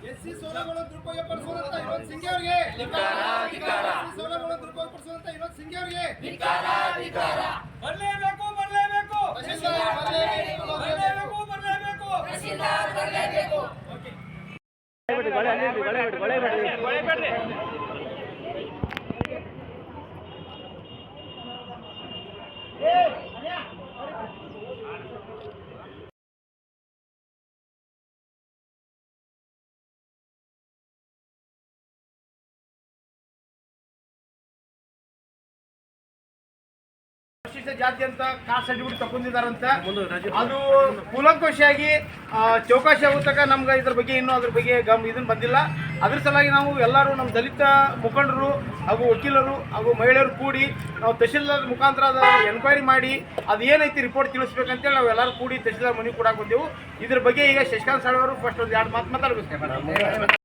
SC ಸೌಲಭ್ಯಗಳನ್ನು ದುರುಪಯೋಗಪಡಿಸುವಂತ ಇವತ್ತು ಸಿಂಗ್ ಅವರಿಗೆ ಸೌಲಭ್ಯಗಳನ್ನು ದುರುಪಯೋಗಪಡಿಸುವಂತ ಇವತ್ತು ಸಿಂಗ್ ಅವರಿಗೆ ಬರಲೇಬೇಕು ಪರಿಶಿಷ್ಟ ಜಾತಿ ಅಂತ ಕಾಸ್ಟ್ ಸರ್ಟಿಫಿಕೇಟ್ ತಗೊಂಡಿದ್ದಾರಂತ ಅದು ಕೂಲಂಕಷಿಯಾಗಿ ಚೌಕಾಶಿ ಆಗುತ್ತಕ ನಮ್ಗೆ ಇದ್ರ ಬಗ್ಗೆ ಇನ್ನೂ ಅದ್ರ ಬಗ್ಗೆ ಇದನ್ನ ಬಂದಿಲ್ಲ. ಅದ್ರ ಸಲುವಾಗಿ ನಾವು ಎಲ್ಲರೂ ನಮ್ಮ ದಲಿತ ಮುಖಂಡರು ಹಾಗೂ ವಕೀಲರು ಹಾಗೂ ಮಹಿಳೆಯರು ಕೂಡಿ ನಾವು ತಹಶೀಲ್ದಾರ್ ಮುಖಾಂತರ ಎನ್ಕ್ವೈರಿ ಮಾಡಿ ಅದು ಏನೈತಿ ರಿಪೋರ್ಟ್ ತಿಳಿಸ್ಬೇಕಂತೇಳಿ ನಾವು ಎಲ್ಲರೂ ಕೂಡಿ ತಹಶೀಲ್ದಾರ್ ಮನೆ ಕೊಡಾಕ್ ಬಂದೆವು. ಇದ್ರ ಬಗ್ಗೆ ಈಗ ಶಶಿಕಾಂತ್ ಸರ್ ಅವರು ಫಸ್ಟ್ ಒಂದು 2 ಮಾತು ಮಾತಾಡಬೇಕು.